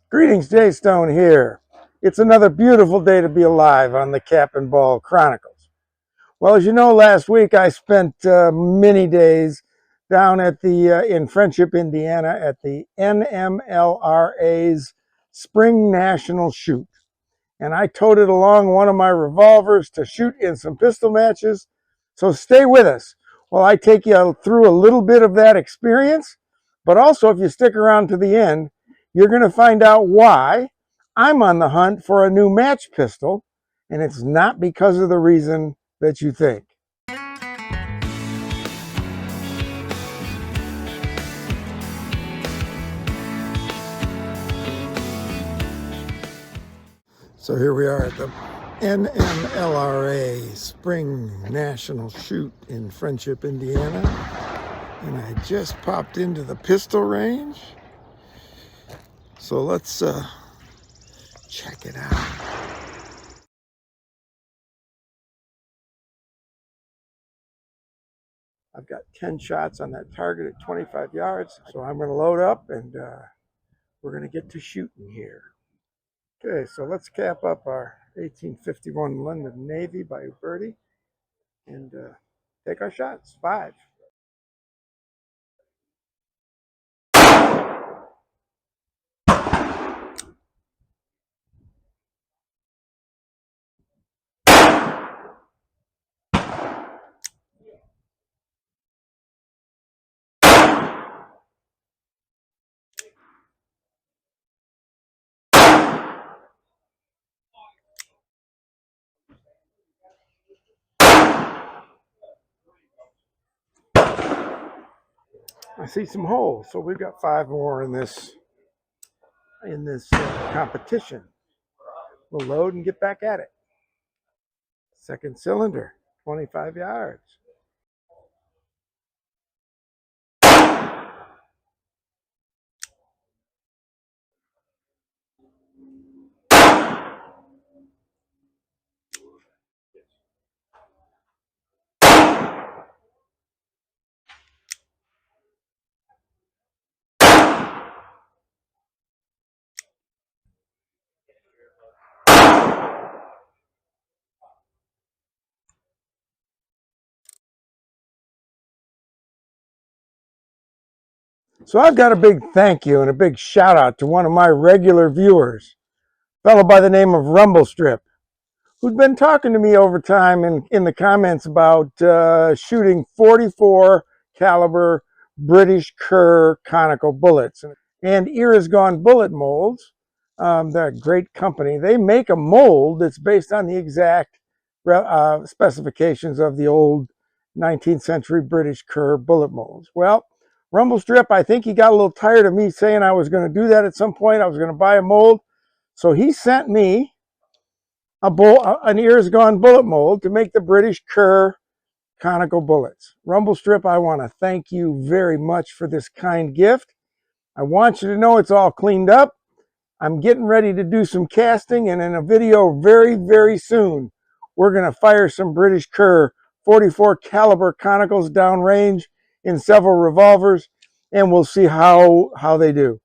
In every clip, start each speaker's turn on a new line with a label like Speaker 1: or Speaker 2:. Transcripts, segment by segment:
Speaker 1: Greetings, Jay Stone here. It's another beautiful day to be alive on the Cap and Ball Chronicles. Well, as you know, last week I spent many days down at in Friendship, Indiana at the NMLRA's Spring National Shoot. And I toted along one of my revolvers to shoot in some pistol matches. So stay with us while I take you through a little bit of that experience. But also, if you stick around to the end, you're going to find out why I'm on the hunt for a new match pistol. And it's not because of the reason that you think. So here we are at the NMLRA Spring National Shoot in Friendship, Indiana. And I just popped into the pistol range. So let's check it out. I've got 10 shots on that target at 25 yards. So I'm going to load up and we're going to get to shooting here. Okay, so let's cap up our 1851 London Navy by Uberti and take our shots. 5. I see some holes, so we've got 5 more in this competition. We'll load and get back at it. Second cylinder, 25 yards. So I've got a big thank you and a big shout out to one of my regular viewers, a fellow by the name of Rumblestrip, who's been talking to me over time in the comments about shooting 44 caliber British Kerr conical bullets. And Era's Gone bullet molds. They're a great company. They make a mold that's based on the exact specifications of the old 19th century British Kerr bullet molds. Well, Rumblestrip, I think he got a little tired of me saying I was going to do that at some point. I was going to buy a mold. So he sent me an Era's Gone bullet mold to make the British Kerr conical bullets. Rumblestrip, I want to thank you very much for this kind gift. I want you to know it's all cleaned up. I'm getting ready to do some casting, and in a video very, very soon, we're going to fire some British Kerr 44 caliber conicals downrange in several revolvers, and we'll see how they do.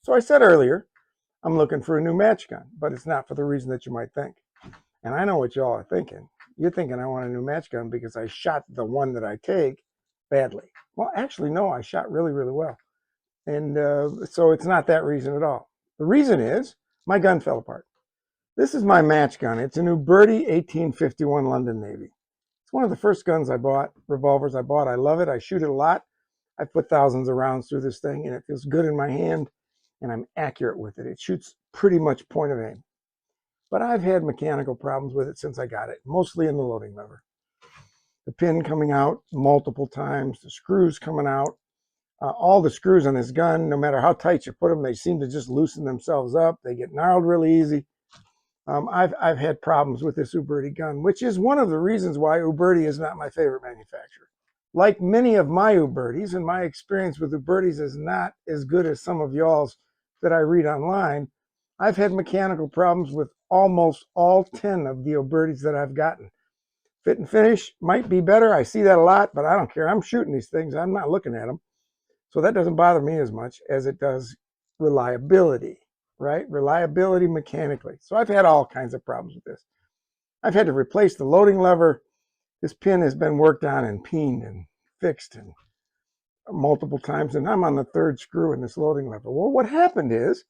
Speaker 1: So I said earlier, I'm looking for a new match gun, but it's not for the reason that you might think. And I know what y'all are thinking. You're thinking I want a new match gun because I shot the one that I take badly. Well, actually, no, I shot really, really well. And so it's not that reason at all. The reason is my gun fell apart. This is my match gun. It's an Uberti 1851 London Navy. It's one of the first guns I bought, revolvers I bought. I love it. I shoot it a lot. I've put thousands of rounds through this thing, and it feels good in my hand, and I'm accurate with it. It shoots pretty much point of aim. But I've had mechanical problems with it since I got it, mostly in the loading lever. The pin coming out multiple times, the screws coming out. All the screws on this gun, no matter how tight you put them, they seem to just loosen themselves up. They get gnarled really easy. I've had problems with this Uberti gun, which is one of the reasons why Uberti is not my favorite manufacturer. Like many of my Ubertis, and my experience with Ubertis is not as good as some of y'all's that I read online, I've had mechanical problems with almost all 10 of the Ubertis that I've gotten. Fit and finish might be better. I see that a lot, but I don't care. I'm shooting these things. I'm not looking at them. So that doesn't bother me as much as it does reliability, right? Reliability mechanically. So I've had all kinds of problems with this. I've had to replace the loading lever. This pin has been worked on and peened and fixed and multiple times, and I'm on the third screw in this loading lever. Well, what happened is,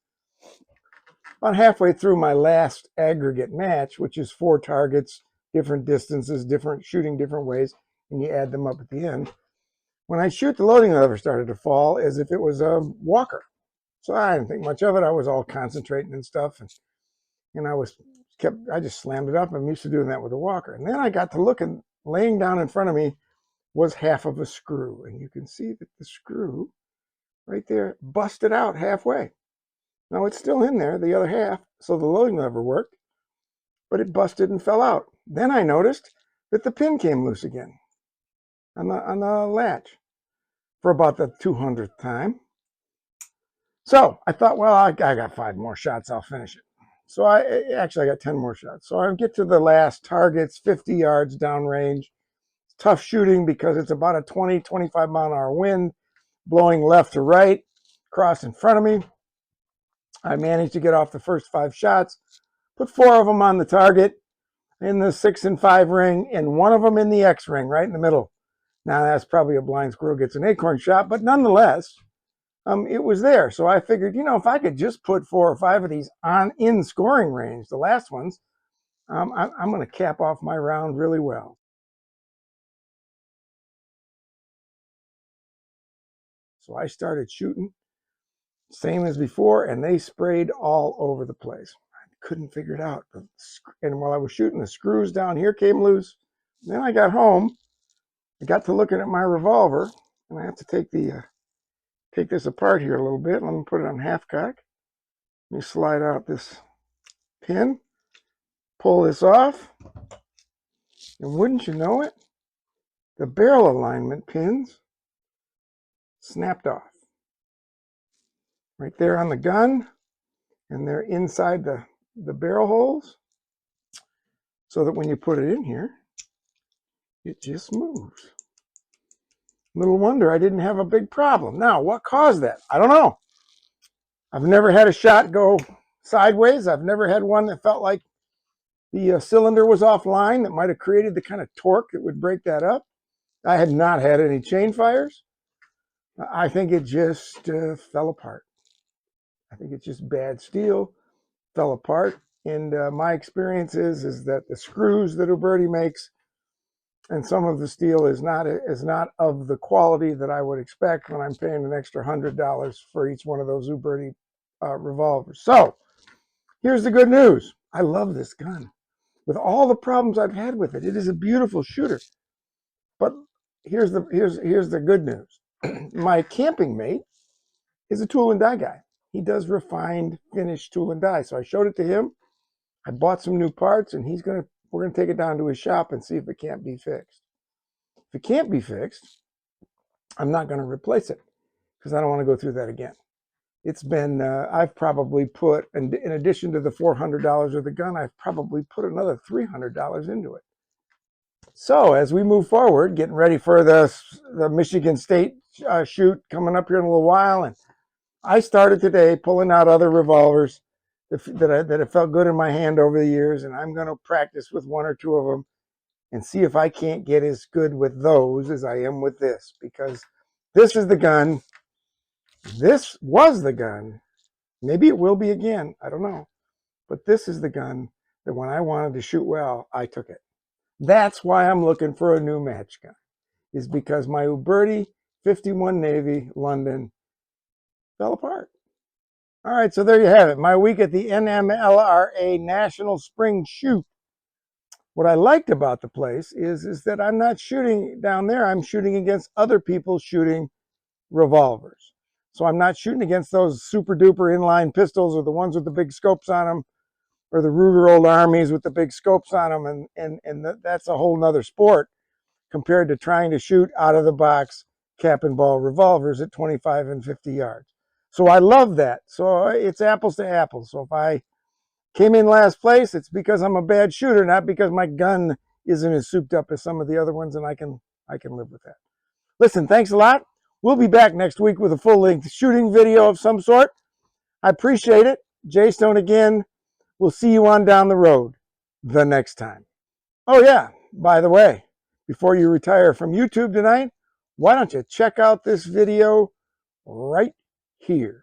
Speaker 1: about halfway through my last aggregate match, which is 4 targets, different distances, different shooting different ways, and you add them up at the end. When I shoot, the loading lever started to fall as if it was a walker. So I didn't think much of it. I was all concentrating and stuff, and I just slammed it up. I'm used to doing that with a walker. And then I got to looking, laying down in front of me was half of a screw, and you can see that the screw right there busted out halfway. Now it's still in there, the other half, so the loading lever worked, but it busted and fell out. Then I noticed that the pin came loose again on the latch for about the 200th time. So I thought, well, I got 5 more shots, I'll finish it. So I got 10 more shots. So I get to the last targets, 50 yards downrange. It's tough shooting because it's about a 20, 25 mile an hour wind blowing left to right, across in front of me. I managed to get off the first 5 shots, put 4 of them on the target in the 6 and 5 ring, and 1 of them in the X ring, right in the middle. Now that's probably a blind squirrel gets an acorn shot, but nonetheless, it was there. So I figured, if I could just put 4 or 5 of these in scoring range, the last ones, I'm going to cap off my round really well. So I started shooting, same as before, and they sprayed all over the place. I couldn't figure it out. And while I was shooting, the screws down here came loose. Then I got home. I got to looking at my revolver, and I have to take this apart here a little bit. Let me put it on half cock. Let me slide out this pin, pull this off, and wouldn't you know it, the barrel alignment pins snapped off. Right there on the gun, and they're inside the barrel holes, so that when you put it in here, it just moves. Little wonder I didn't have a big problem. Now, what caused that? I don't know. I've never had a shot go sideways. I've never had one that felt like the cylinder was offline that might have created the kind of torque that would break that up. I had not had any chain fires. I think it just fell apart. I think it's just bad steel, fell apart. And my experience is that the screws that Uberti makes and some of the steel is not of the quality that I would expect when I'm paying an extra $100 for each one of those Uberti revolvers. So here's the good news. I love this gun. With all the problems I've had with it, it is a beautiful shooter. But here's the good news. My camping mate is a tool and die guy. He does refined, finished tool and die. So I showed it to him. I bought some new parts, and we're gonna take it down to his shop and see if it can't be fixed. If it can't be fixed, I'm not gonna replace it because I don't want to go through that again. It's been I've probably put, in addition to the $400 of the gun, I've probably put another $300 into it. So as we move forward, getting ready for the Michigan State shoot coming up here in a little while, and I started today pulling out other revolvers that have felt good in my hand over the years, and I'm going to practice with 1 or 2 of them and see if I can't get as good with those as I am with this, because this is the gun. This was the gun. Maybe it will be again. I don't know. But this is the gun that when I wanted to shoot well, I took it. That's why I'm looking for a new match gun, is because my Uberti 51 Navy London fell apart. All right, so there you have it. My week at the NMLRA National Spring Shoot. What I liked about the place is that I'm not shooting down there. I'm shooting against other people shooting revolvers. So I'm not shooting against those super duper inline pistols or the ones with the big scopes on them, or the Ruger Old Armies with the big scopes on them. And that's a whole nother sport compared to trying to shoot out of the box cap and ball revolvers at 25 and 50 yards. So I love that. So it's apples to apples. So if I came in last place, it's because I'm a bad shooter, not because my gun isn't as souped up as some of the other ones, and I can live with that. Listen, thanks a lot. We'll be back next week with a full-length shooting video of some sort. I appreciate it. Jay Stone again. We'll see you on down the road the next time. Oh yeah, by the way, before you retire from YouTube tonight, why don't you check out this video right here.